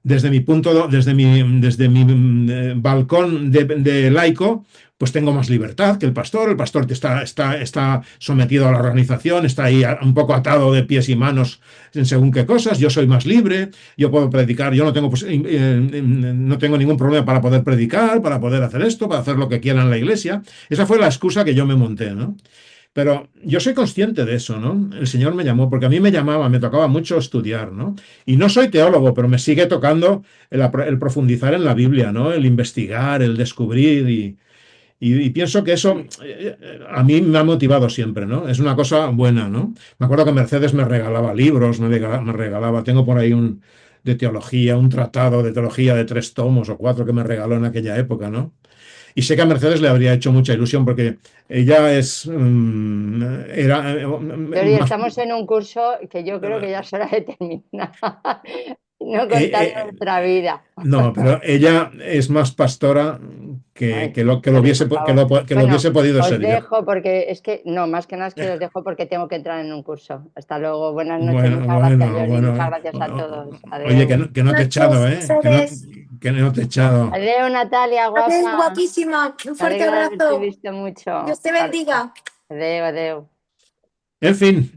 desde mi punto, desde mi balcón de laico, pues tengo más libertad que el pastor. El pastor está sometido a la organización, está ahí un poco atado de pies y manos en según qué cosas. Yo soy más libre, yo puedo predicar, yo no tengo, no tengo ningún problema para poder predicar, para poder hacer esto, para hacer lo que quiera en la iglesia. Esa fue la excusa que yo me monté, ¿no? Pero yo soy consciente de eso, ¿no? El Señor me llamó, porque a mí me llamaba, me tocaba mucho estudiar, ¿no? Y no soy teólogo, pero me sigue tocando el profundizar en la Biblia, ¿no? El investigar, el descubrir, y pienso que eso a mí me ha motivado siempre, ¿no? Es una cosa buena, ¿no? Me acuerdo que Mercedes me regalaba libros, me regalaba, tengo por ahí de teología, un tratado de teología de 3 tomos o 4 que me regaló en aquella época, ¿no? Y sé que a Mercedes le habría hecho mucha ilusión porque ella era Pero más, estamos en un curso que yo creo que ya es hora de terminar. No eh, contar eh, nuestra vida. no, pero ella es más pastora Ay, que lo Jordi, hubiese, por favor. que lo Bueno, hubiese podido os ser yo. dejo porque es que, no, más que nada es que os dejo porque tengo que entrar en un curso. Hasta luego, buenas noches. Bueno, Muchas gracias, bueno, Jordi. Muchas bueno. gracias a todos. Oye, Adeu. que no te he echado, Noches, ¿eh? seres. Que no te he echado. Adeu, Natalia, Adiós, guapa. guapísima. Un Me fuerte alegra de haberte abrazo. visto mucho. Dios te bendiga. Adeu, adeu. En fin,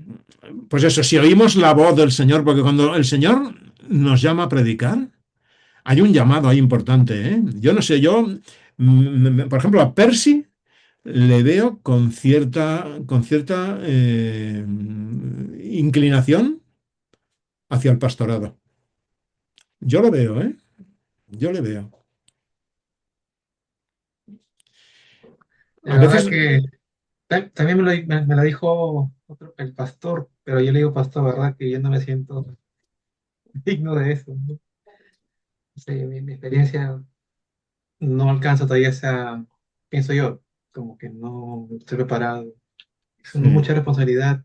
pues eso, si oímos la voz del Señor, porque cuando el Señor nos llama a predicar, hay un llamado ahí importante, ¿eh? Yo no sé, por ejemplo, a Percy le veo con cierta inclinación hacia el pastorado. Yo lo veo, ¿eh? Yo le veo. A La verdad veces, que también me lo dijo el pastor, pero yo le digo pastor, ¿verdad? Que yo no me siento digno de eso, ¿no? O sea, mi experiencia no alcanza todavía esa, pienso yo, como que no estoy preparado. Es sí, mucha responsabilidad,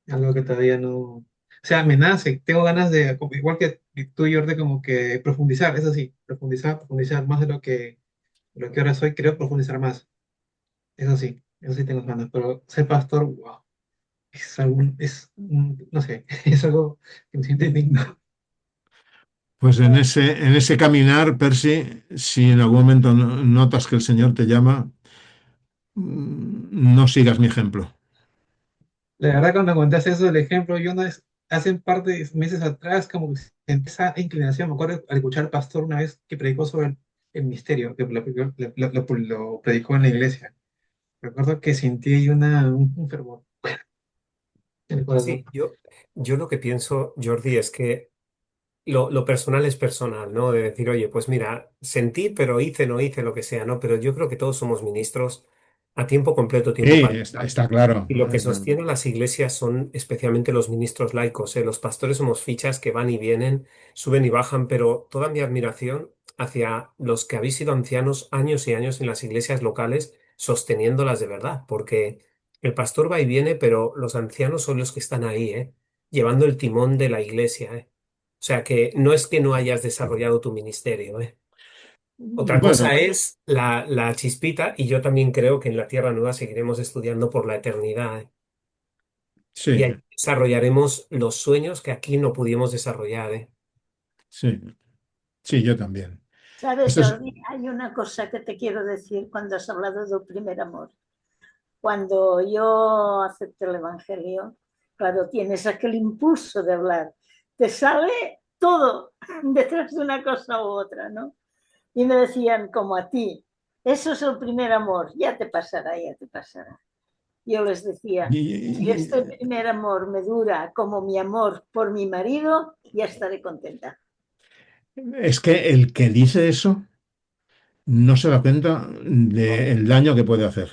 algo que todavía no... O sea, me nace, tengo ganas de, igual que tú, Jordi, como que profundizar, eso sí, profundizar más de lo que ahora soy, creo profundizar más. Eso sí tengo ganas, pero ser pastor, wow, no sé, es algo que me siente digno. Pues en ese caminar, Percy, si en algún momento notas que el Señor te llama, no sigas mi ejemplo. La verdad, cuando contaste eso del ejemplo, yo una vez, hace un par de meses atrás, como que sentí esa inclinación. Me acuerdo al escuchar al pastor una vez que predicó sobre el misterio, que lo predicó en la iglesia. Recuerdo que sentí ahí un fervor en el corazón. Sí, yo lo que pienso, Jordi, es que lo personal es personal, ¿no? De decir, oye, pues mira, sentí, pero hice, no hice, lo que sea, ¿no? Pero yo creo que todos somos ministros a tiempo completo, Sí, tiempo parcial. está claro. Y lo que sostiene a las iglesias son especialmente los ministros laicos, ¿eh? Los pastores somos fichas que van y vienen, suben y bajan, pero toda mi admiración hacia los que habéis sido ancianos años y años en las iglesias locales, sosteniéndolas de verdad, porque el pastor va y viene, pero los ancianos son los que están ahí, ¿eh? Llevando el timón de la iglesia, ¿eh? O sea que no es que no hayas desarrollado tu ministerio, ¿eh? Otra Bueno, cosa es la chispita, y yo también creo que en la Tierra Nueva seguiremos estudiando por la eternidad, ¿eh? Y sí, ahí desarrollaremos los sueños que aquí no pudimos desarrollar, ¿eh? sí, sí, yo también. ¿Sabes, Esto es, Jordi? Hay una cosa que te quiero decir cuando has hablado del primer amor. Cuando yo acepté el Evangelio, claro, tienes aquel impulso de hablar. Te sale todo detrás de una cosa u otra, ¿no? Y me decían, como a ti, eso es el primer amor, ya te pasará, ya te pasará. Yo les decía, si y- este primer amor me dura como mi amor por mi marido, ya estaré contenta. es que el que dice eso no se da cuenta No. del daño que puede hacer.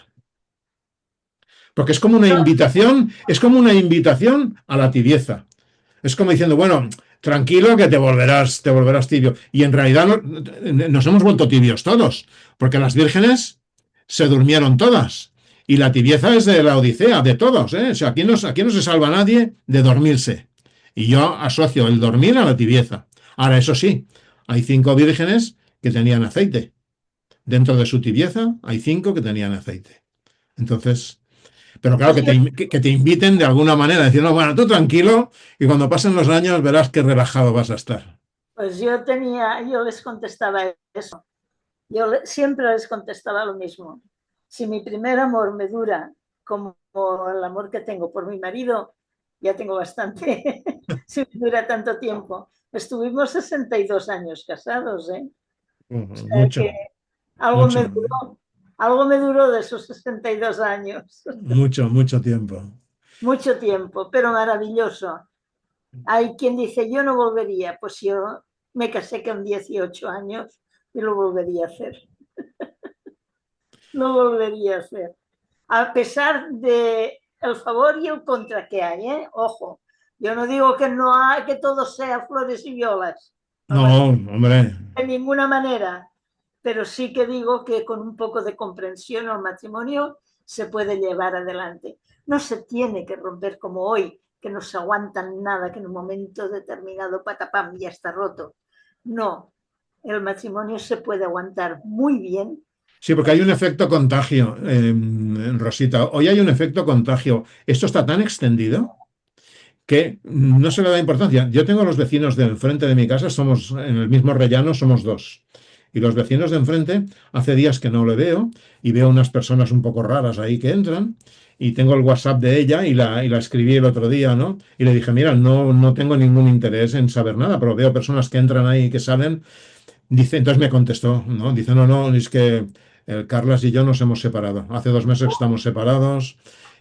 Porque es como una invitación a la tibieza. Es como diciendo, bueno, tranquilo que te volverás tibio. Y en realidad nos hemos vuelto tibios todos, porque las vírgenes se durmieron todas. Y la tibieza es de la Odisea, de todos, ¿eh? O sea, aquí no se salva nadie de dormirse. Y yo asocio el dormir a la tibieza. Ahora, eso sí, hay 5 vírgenes que tenían aceite. Dentro de su tibieza hay 5 que tenían aceite. Entonces, pero claro, Pues yo, que te inviten de alguna manera, diciendo, bueno, tú tranquilo, y cuando pasen los años verás qué relajado vas a estar. pues yo les contestaba eso. Siempre les contestaba lo mismo. Si mi primer amor me dura como el amor que tengo por mi marido, ya tengo bastante. Si me dura tanto tiempo. Estuvimos 62 años casados, ¿eh? O sea que Mucho, algo mucho, me duró, algo me duró de esos 62 años. mucho tiempo. Mucho tiempo, pero maravilloso. Hay quien dice, yo no volvería. Pues yo me casé con 18 años y lo volvería a hacer. Lo volvería a hacer. A pesar de el favor y el contra que hay, ¿eh? Ojo, yo no digo que no hay, que todo sea flores y violas, No, hombre, de ninguna manera, pero sí que digo que con un poco de comprensión el matrimonio se puede llevar adelante. No se tiene que romper como hoy, que no se aguantan nada, que en un momento determinado, patapam, ya está roto. No, el matrimonio se puede aguantar muy bien. sí, porque hay un efecto contagio, Rosita. Hoy hay un efecto contagio. Esto está tan extendido que no se le da importancia. Yo tengo a los vecinos de enfrente de mi casa, somos en el mismo rellano, somos 2. Y los vecinos de enfrente, hace días que no le veo y veo unas personas un poco raras ahí que entran. Y tengo el WhatsApp de ella y la escribí el otro día, ¿no? Y le dije, mira, no tengo ningún interés en saber nada, pero veo personas que entran ahí y que salen. Dice, entonces me contestó, ¿no? Dice, no, es que Carlas y yo nos hemos separado. Hace 2 meses que estamos separados.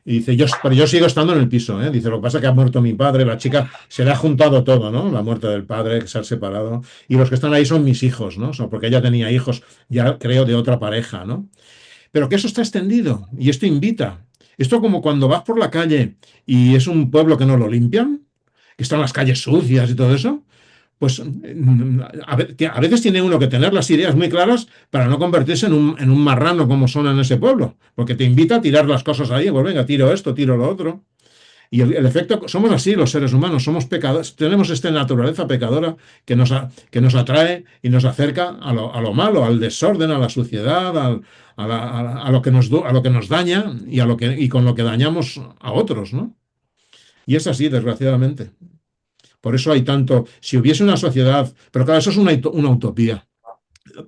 Y dice, pero yo sigo estando en el piso, ¿eh? Dice, lo que pasa es que ha muerto mi padre, la chica se le ha juntado todo, ¿no? La muerte del padre, que se han separado. Y los que están ahí son mis hijos, ¿no? Porque ella tenía hijos, ya creo, de otra pareja, ¿no? Pero que eso está extendido y esto invita. Esto como cuando vas por la calle y es un pueblo que no lo limpian, que están las calles sucias y todo eso, pues a veces tiene uno que tener las ideas muy claras para no convertirse en un marrano como son en ese pueblo, porque te invita a tirar las cosas ahí, pues venga, tiro esto, tiro lo otro. Y el efecto, somos así los seres humanos, somos pecadores, tenemos esta naturaleza pecadora que nos atrae y nos acerca a lo malo, al desorden, a la suciedad, a lo que a lo que nos daña y con lo que dañamos a otros, ¿no? Y es así, desgraciadamente. Por eso hay tanto, si hubiese una sociedad, pero claro, eso es una utopía.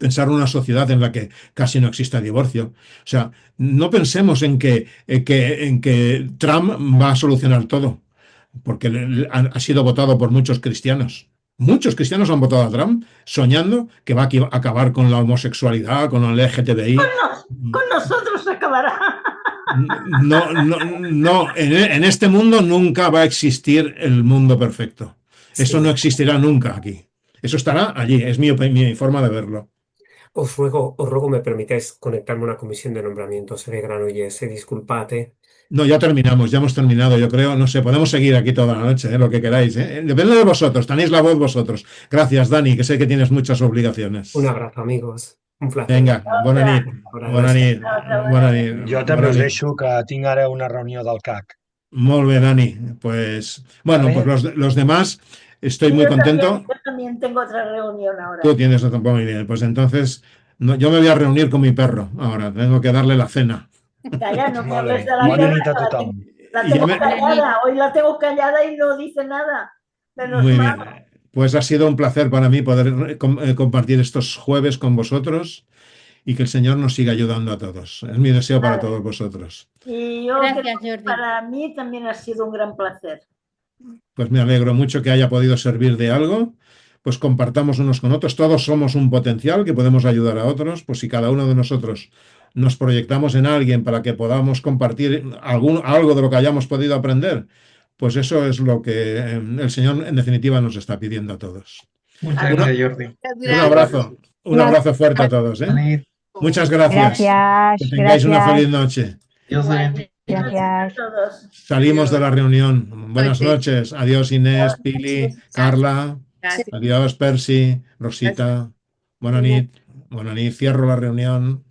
Pensar en una sociedad en la que casi no exista divorcio. O sea, no pensemos en que Trump va a solucionar todo, porque ha sido votado por muchos cristianos. Muchos cristianos han votado a Trump soñando que va a acabar con la homosexualidad, con el LGTBI. Con nosotros acabará. No, no, no, en este mundo nunca va a existir el mundo perfecto. Eso Sí. no existirá nunca aquí. Eso estará allí, es mi forma de verlo. Os ruego me permitáis conectarme a una comisión de nombramientos de Granollers. Disculpate. No, ya terminamos, ya hemos terminado, yo creo. No sé, podemos seguir aquí toda la noche, lo que queráis. Depende de vosotros, tenéis la voz vosotros. Gracias, Dani, que sé que tienes muchas obligaciones. Un abrazo, amigos. Un placer. Vinga, bona nit. Bona nit. Bona nit. Jo també us deixo que tinc ara una reunió del CAC. Molt bé, Dani. Pues, bueno, Vale. pues los demás, estoy muy contento. Yo también tengo otra reunión ahora. Tú tienes otro, muy bien. Pues entonces, yo me voy a reunir con mi perro ahora. Tengo que darle la cena. Calla, no me Vale. hables de la Bona guerra, nit a que la tothom. La Y ya tengo me- callada, hoy la tengo callada y no dice nada. Menos Muy mal. bien. Pues ha sido un placer para mí poder compartir estos jueves con vosotros y que el Señor nos siga ayudando a todos. Es mi deseo para todos vosotros. Y yo Gracias, creo que Jordi. para mí también ha sido un gran placer. Pues me alegro mucho que haya podido servir de algo. Pues compartamos unos con otros. Todos somos un potencial que podemos ayudar a otros. Pues si cada uno de nosotros nos proyectamos en alguien para que podamos compartir algo de lo que hayamos podido aprender, pues eso es lo que el Señor en definitiva nos está pidiendo a todos. Muchas gracias, Jordi. Un abrazo fuerte a todos, ¿eh? Vale, Muchas gracias. Gracias, Que tengáis una feliz gracias, noche. Dios te bendiga. gracias. Todos. Salimos de la reunión. Buenas Noche. noches. Adiós Inés, Pili, Carla. Gracias. Adiós Percy, Rosita. Bona nit. Bona nit. Cierro la reunión.